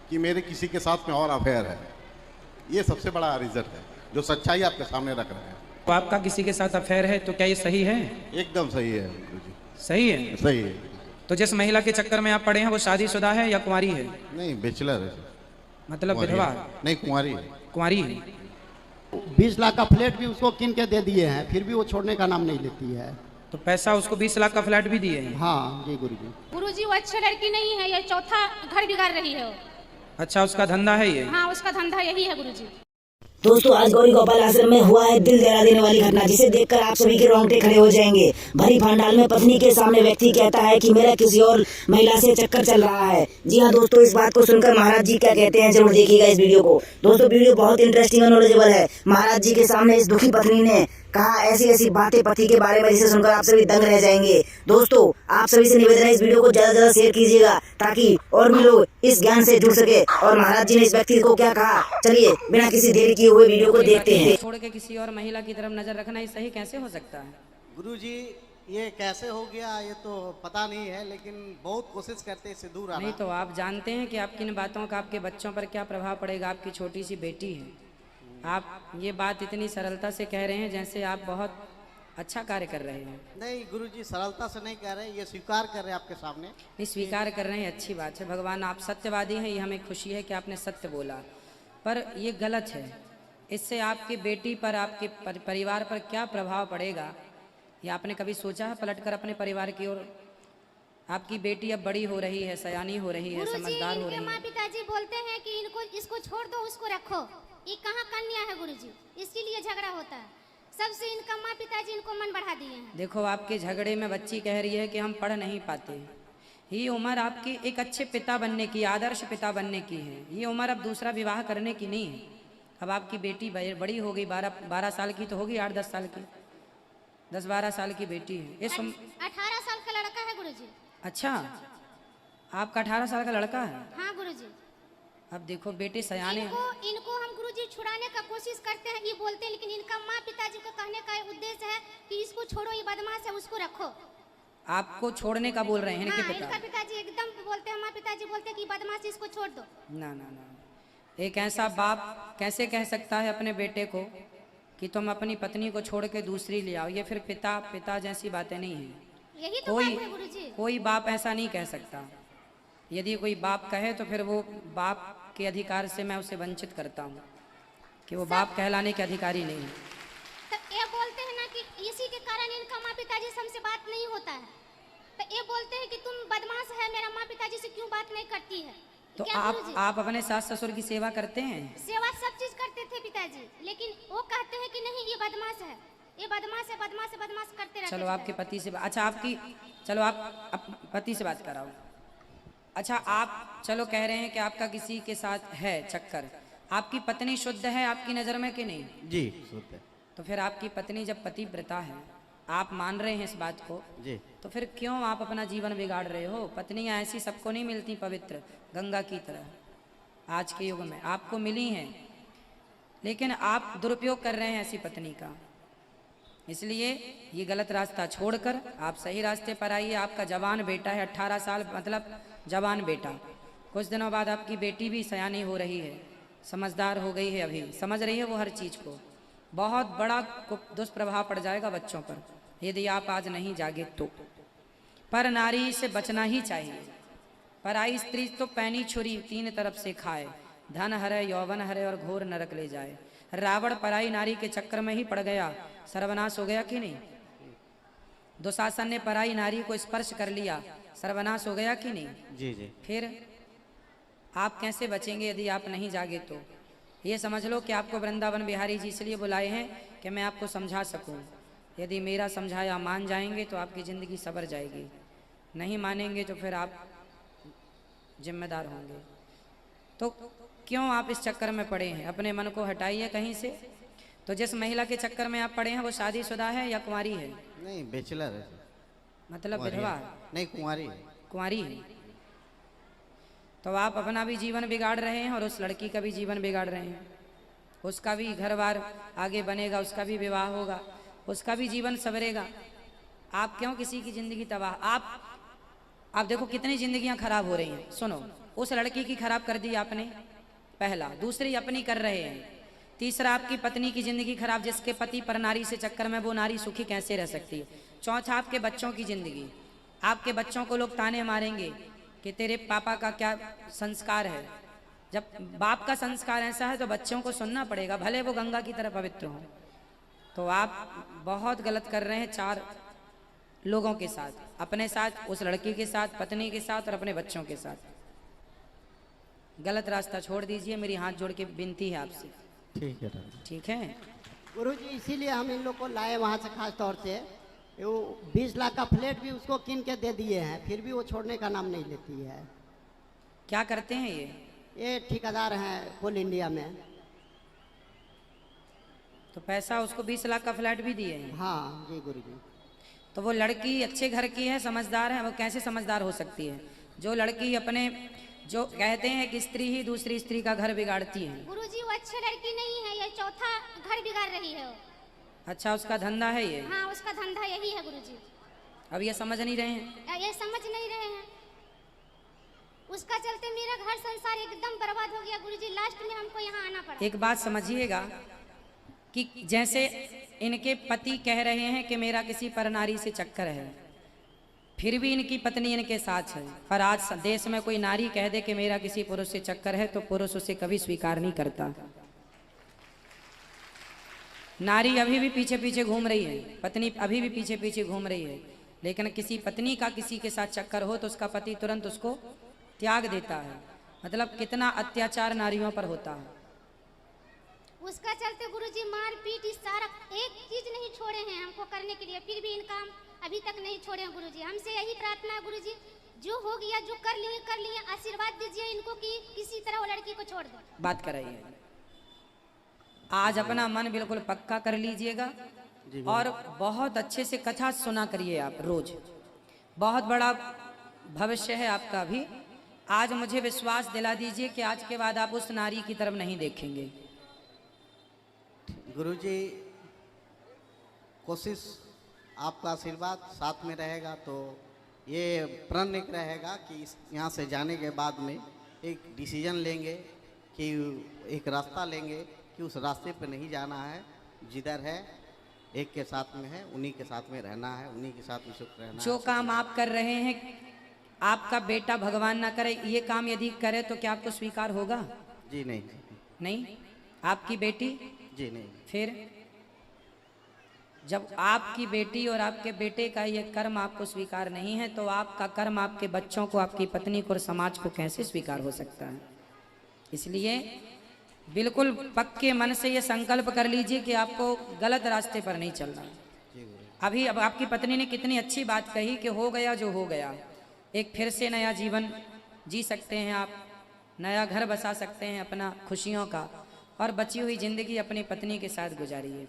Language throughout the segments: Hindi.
कि मेरे किसी के साथ में और अफेयर है। ये सबसे बड़ा रीज़न है जो सच्चाई आपके सामने रख रहे हैं। तो आपका किसी के साथ अफेयर है तो क्या ये सही है? एकदम सही है गुरुजी, सही है। सही है। तो जिस महिला के चक्कर में आप पड़े हैं वो शादीशुदा है या कुंवारी है? नहीं, बैचलर है। मतलब कुंवारी विधवा? है। नहीं, कुंवारी है। कुंवारी है। 20 लाख का फ्लैट भी उसको किन के दे दिए हैं, फिर भी वो छोड़ने का नाम नहीं लेती है। तो पैसा उसको 20 लाख का फ्लैट भी दिए हैं? हाँ जी गुरुजी। गुरुजी वो अच्छी लड़की नहीं है, ये चौथा घर बिगाड़ रही है वो। अच्छा, उसका धंधा है ये? हाँ, उसका धंधा यही है गुरुजी। दोस्तों, आज गौरी गोपाल आश्रम में हुआ है दिल दहला देने वाली घटना, जिसे देखकर आप सभी के रोंगटे खड़े हो जाएंगे। भरी पंडाल में पत्नी के सामने व्यक्ति कहता है कि मेरा किसी और महिला से चक्कर चल रहा है। जी हाँ दोस्तों, इस बात को सुनकर महाराज जी क्या कहते हैं जरूर देखिएगा इस वीडियो को। दोस्तों, वीडियो बहुत इंटरेस्टिंग और नॉलेजेबल है। महाराज जी के सामने इस दुखी पत्नी ने कहा ऐसी ऐसी बातें पति के बारे में जिसे सुनकर आप सभी दंग रह जाएंगे। दोस्तों, आप सभी से निवेदन है इस वीडियो को ज्यादा से ज्यादा शेयर कीजिएगा ताकि और भी लोग इस ज्ञान से जुड़ सके। और महाराज जी ने इस व्यक्ति को क्या कहा, चलिए बिना किसी देरी किए हुए वीडियो को देखते हैं। छोड़ के किसी और महिला की तरफ नजर रखना ये सही कैसे हो सकता है? गुरुजी, ये कैसे हो गया ये तो पता नहीं है, लेकिन बहुत कोशिश करते हैं इससे दूर आना। नहीं तो आप जानते हैं कि आपकी इन बातों का आपके बच्चों पर क्या प्रभाव पड़ेगा। आपकी छोटी सी बेटी है, आप ये बात इतनी सरलता से कह रहे हैं जैसे आप बहुत अच्छा कार्य कर रहे हैं। नहीं गुरुजी, सरलता से नहीं कह रहे, ये स्वीकार कर रहे हैं आपके सामने। नहीं, स्वीकार कर रहे हैं, अच्छी बात है। भगवान, आप सत्यवादी हैं, ये हमें खुशी है कि आपने सत्य बोला, पर ये गलत है। इससे आपकी बेटी पर, आपके परिवार पर क्या प्रभाव पड़ेगा ये आपने कभी सोचा है पलटकर अपने परिवार की ओर? आपकी बेटी अब बड़ी हो रही है, सयानी हो रही है, समझदार हो रही है। माँ पिताजी बोलते हैं कि इसको छोड़ दो, उसको रखो। ये कहाँ कन्या है गुरुजी, इसीलिए झगड़ा होता है। सबसे इनका माँ पिताजी इनको मन बढ़ा दिए हैं। देखो, आपके झगड़े में बच्ची कह रही है कि हम पढ़ नहीं पाते। ये उम्र आपकी एक अच्छे पिता बनने की, आदर्श पिता बनने की है। ये उम्र अब दूसरा विवाह करने की नहीं है। अब आपकी बेटी बड़ी हो गई, 12 साल की तो होगी, 8-10 साल की, 10-12 साल की बेटी है। 18 साल का लड़का है गुरुजी। अच्छा, आपका 18 साल का लड़का है? हाँ गुरुजी। अब देखो बेटे सयाने इनको हम गुरुजी छुड़ाने का कोशिश करते हैं, ये बोलते हैं, लेकिन इनका माँ पिताजी को कहने का उद्देश्य है कि इसको छोड़ो, ये बदमाश है, उसको रखो। आपको छोड़ने का बोल रहे हैं हाँ, इनके पिता? इनका पिताजी एकदम बोलते हैं, माँ पिताजी बोलते हैं कि बदमाश, इसको छोड़ दो। ना ना ना, एक ऐसा बाप कैसे कह सकता है अपने बेटे को कि तुम अपनी पत्नी को छोड़ के दूसरी ले आओ? ये फिर पिता जैसी बातें नहीं है। यही तो बात है गुरुजी। कोई बाप ऐसा नहीं कह सकता। यदि कोई बाप कहे तो फिर वो बाप के अधिकार से मैं उसे वंचित करता हूँ कि वो बाप कहलाने के अधिकारी नहीं है। तो ये बोलते हैं ना कि इसी के कारण इनका माँ पिताजी से हमसे बात नहीं होता है। तो ये बोलते हैं कि तुम बदमाश है, मेरा माँ पिताजी से क्यों बात नहीं करती है? तो आप अपने सास ससुर की सेवा करते हैं? सेवा सब चीज करते थे पिताजी, लेकिन वो कहते हैं कि नहीं, ये बदमाश है, ये बदमाश है, बदमाश है, बदमाश करते रहते। चलो आपके पति से, अच्छा आपकी, चलो आप पति से बात कराओ। अच्छा, आप चलो कह रहे हैं कि आपका किसी के साथ है चक्कर, आपकी पत्नी शुद्ध है आपकी नज़र में कि नहीं? जी शुद्ध है। तो फिर आपकी पत्नी जब पतिव्रता है, आप मान रहे हैं इस बात को जी, तो फिर क्यों आप अपना जीवन बिगाड़ रहे हो? पत्नियां ऐसी सबको नहीं मिलती पवित्र गंगा की तरह। आज के युग में आपको मिली हैं, लेकिन आप दुरुपयोग कर रहे हैं ऐसी पत्नी का। इसलिए ये गलत रास्ता छोड़कर आप सही रास्ते पर आइए। आपका जवान बेटा है, 18 साल मतलब जवान बेटा। कुछ दिनों बाद आपकी बेटी भी सयानी हो रही है, समझदार हो गई है, अभी समझ रही है वो हर चीज़ को। बहुत बड़ा दुष्प्रभाव पड़ जाएगा बच्चों पर यदि आप आज नहीं जागे तो। पर नारी से बचना ही चाहिए। पराई स्त्री तो पैनी छुरी तीन तरफ से खाए, धन हरे, यौवन हरे और घोर नरक ले जाए। रावण पराई नारी के चक्कर में ही पड़ गया, सर्वनाश हो गया कि नहीं? दुशासन ने पराई नारी को स्पर्श कर लिया, सर्वनाश हो गया कि नहीं? जी जी। फिर आप कैसे बचेंगे यदि आप नहीं जागे तो? ये समझ लो कि आपको वृंदावन बिहारी जी इसलिए बुलाए हैं कि मैं आपको समझा सकूं। यदि मेरा समझाया मान जाएंगे तो आपकी ज़िंदगी सवर जाएगी, नहीं मानेंगे तो फिर आप जिम्मेदार होंगे। तो क्यों आप इस चक्कर में पड़े हैं? अपने मन को हटाइए कहीं से। तो जिस महिला के चक्कर में आप पड़े हैं वो शादीशुदा है या कुंवारी है? नहीं, बैचलर है। मतलब विधवा? नहीं, कुंवारी है। कुंवारी है। तो आप अपना भी जीवन बिगाड़ रहे हैं और उस लड़की का भी जीवन बिगाड़ रहे हैं। उसका भी घर बार आगे बनेगा, उसका भी विवाह होगा, उसका भी जीवन सवरेगा। आप क्यों किसी की जिंदगी तबाह? आप देखो कितनी जिंदगियां खराब हो रही हैं। सुनो, उस लड़की की खराब कर दी आपने, पहला। दूसरी अपनी कर रहे हैं। तीसरा आपकी पत्नी की जिंदगी खराब, जिसके पति पर नारी से चक्कर में, वो नारी सुखी कैसे रह सकती है। चौथा आपके बच्चों की जिंदगी, आपके बच्चों को लोग ताने मारेंगे कि तेरे पापा का क्या संस्कार है। जब बाप का संस्कार ऐसा है तो बच्चों को सुनना पड़ेगा, भले वो गंगा की तरह पवित्र हो। तो आप बहुत गलत कर रहे हैं 4 लोगों के साथ, अपने साथ, उस लड़की के साथ, पत्नी के साथ और अपने बच्चों के साथ। गलत रास्ता छोड़ दीजिए, मेरी हाथ जोड़ के विनती है आपसे। ठीक है दादा। ठीक है। गुरुजी इसीलिए हम इन लोग को लाए वहाँ से खास तौर से। वो 20 लाख का फ्लैट भी उसको किन के दे दिए हैं, फिर भी वो छोड़ने का नाम नहीं लेती है। क्या करते हैं ये ठेकेदार हैं कोल इंडिया में। तो पैसा उसको 20 लाख का फ्लैट भी दिए हैं। हाँ जी गुरुजी। तो वो लड़की अच्छे घर की है, समझदार है। वो कैसे समझदार हो सकती है? जो लड़की अपने, जो कहते हैं कि स्त्री ही दूसरी स्त्री का घर बिगाड़ती है। गुरुजी वो अच्छी लड़की नहीं है, ये चौथा घर बिगाड़ रही है वो। अच्छा, उसका धंधा है ये? हाँ, उसका धंधा यही है गुरुजी। अब ये समझ नहीं रहे हैं? ये समझ नहीं रहे हैं। उसका चलते मेरा घर संसार एकदम बर्बाद हो गया गुरुजी। लास्ट में हमको यहाँ आना पड़ा। एक बात समझिएगा कि जैसे इनके पति कह रहे हैं कि मेरा किसी पर नारी से चक्कर है, फिर भी इनकी पत्नी इनके साथ है। पर आज देश में कोई नारी कह दे कि मेरा किसी पुरुष से चक्कर है तो पुरुष उसे कभी स्वीकार नहीं करता। नारी अभी भी पीछे पीछे घूम रही है, पत्नी अभी भी पीछे पीछे घूम रही है। लेकिन किसी पत्नी का किसी के साथ चक्कर हो तो उसका पति तुरंत उसको त्याग देता है। मतलब कितना अत्याचार नारियों पर होता है। उसका चलते गुरुजी मार पीट इस सारा एक चीज नहीं छोड़े हैं हमको करने के लिए, फिर भी इनका हम अभी तक नहीं छोड़े हैं गुरुजी। हमसे यही प्रार्थना है गुरुजी, जो हो गया, जो कर लिए, आशीर्वाद दीजिए इनको कि किसी तरह वो लड़की को छोड़ दो। बात कराइए। आज अपना मन बिल्कुल पक्का कर लीजिएगा और बहुत अच्छे से कथा सुना करिए आप रोज। बहुत बड़ा भविष्य है आपका भी। आज मुझे विश्वास दिला दीजिए कि आज के बाद आप उस नारी की तरफ नहीं देखेंगे। गुरुजी कोशिश, आपका आशीर्वाद साथ में रहेगा तो ये प्रण एक रहेगा कि यहाँ से जाने के बाद में एक डिसीजन लेंगे कि एक रास्ता लेंगे कि उस रास्ते पे नहीं जाना है। जिधर है एक के साथ में है, उन्हीं के साथ में रहना है, उन्हीं के साथ में सुख रहना है। जो काम आप कर रहे हैं, आपका बेटा भगवान ना करे ये काम यदि करे तो क्या आपको स्वीकार होगा? जी नहीं। नहीं। आपकी बेटी? जी नहीं। फिर जब आपकी बेटी और आपके बेटे का ये कर्म आपको स्वीकार नहीं है तो आपका कर्म आपके बच्चों को, आपकी पत्नी को और समाज को कैसे स्वीकार हो सकता है? इसलिए बिल्कुल पक्के मन से ये संकल्प कर लीजिए कि आपको गलत रास्ते पर नहीं चलना। अभी अब आपकी पत्नी ने कितनी अच्छी बात कही कि हो गया जो हो गया, एक फिर से नया जीवन जी सकते हैं आप, नया घर बसा सकते हैं अपना खुशियों का, और बची हुई जिंदगी अपनी पत्नी के साथ गुजारिए।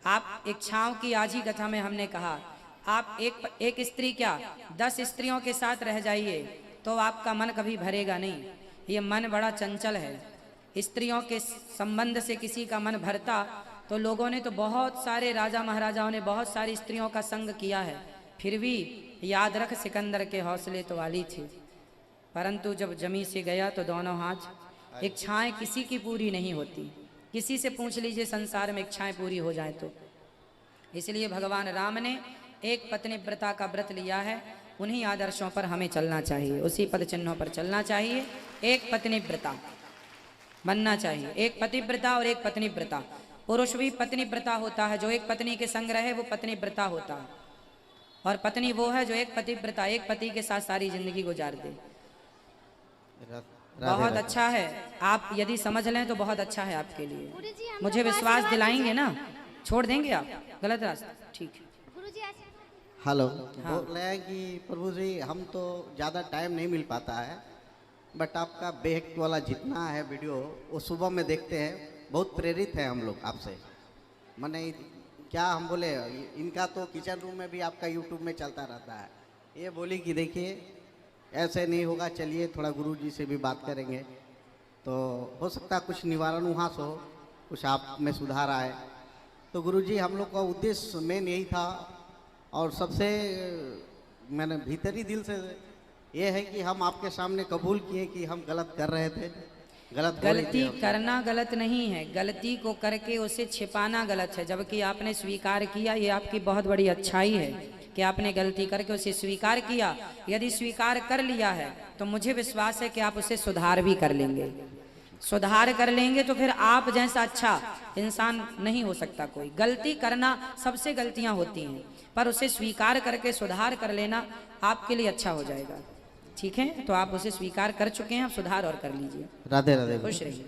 आप एक छाँव की आज ही कथा में हमने कहा, आप एक स्त्री क्या 10 स्त्रियों के साथ रह जाइए तो आपका मन कभी भरेगा नहीं। ये मन बड़ा चंचल है। स्त्रियों के संबंध से किसी का मन भरता तो लोगों ने तो बहुत सारे राजा महाराजाओं ने बहुत सारी स्त्रियों का संग किया है, फिर भी याद रख सिकंदर के हौसले तो वाली थी, परंतु जब जमी से गया तो दोनों हाथ। एक छाएं किसी की पूरी नहीं होती। किसी से पूछ लीजिए संसार में इच्छाएं पूरी हो जाए तो। इसलिए भगवान राम ने एक पत्नी व्रता का व्रत लिया है। उन्हीं आदर्शों पर हमें चलना चाहिए, उसी पद चिन्हों पर चलना चाहिए। एक पत्नी व्रता बनना चाहिए, एक पतिव्रता और एक पत्नी व्रता। पुरुष भी पत्नी व्रता होता है, जो एक पत्नी के संग रहे वो पत्नी व्रता होता है, और पत्नी वो है जो एक पतिव्रता, एक पति के साथ सारी जिंदगी गुजार दे। बहुत अच्छा है, आप यदि समझ लें तो बहुत अच्छा है आपके लिए। गुरुजी हम मुझे लोग को विश्वास आशीर्वाद दिलाएंगे दीजिए। ना? छोड़ देंगे आप गलत रास्ता? ठीक है। गुरुजी आशीर्वाद। हेलो। बोल रहे हैं कि प्रभु जी हम तो ज़्यादा टाइम नहीं मिल पाता है, बट आपका बेहक वाला जितना है वीडियो वो सुबह में देखते हैं, बहुत प्रेरित है हम लोग आपसे। मैंने क्या हम बोले, इनका तो किचन रूम में भी आपका यूट्यूब में चलता रहता है। ये बोली कि देखिए ऐसे नहीं होगा, चलिए थोड़ा गुरु जी से भी बात करेंगे तो हो सकता है कुछ निवारण वहाँ से हो, कुछ आप में सुधार आए। तो गुरु जी हम लोग का उद्देश्य मेन यही था, और सबसे मैंने भीतरी दिल से ये है कि हम आपके सामने कबूल किए कि हम गलत कर रहे थे, गलत हो रही थी गलती हमसे। करना गलत नहीं है, गलती को करके उसे छिपाना गलत है। जबकि आपने स्वीकार किया, ये आपकी बहुत बड़ी अच्छाई है कि आपने गलती करके उसे स्वीकार किया। यदि स्वीकार कर लिया है तो मुझे विश्वास है कि आप उसे सुधार भी कर लेंगे। सुधार कर लेंगे तो फिर आप जैसा अच्छा इंसान नहीं हो सकता कोई। गलती करना, सबसे गलतियां होती हैं, पर उसे स्वीकार करके सुधार कर लेना आपके लिए अच्छा हो जाएगा। ठीक है, तो आप उसे स्वीकार कर चुके हैं, आप सुधार और कर लीजिए। राधे राधे। खुश रहिए।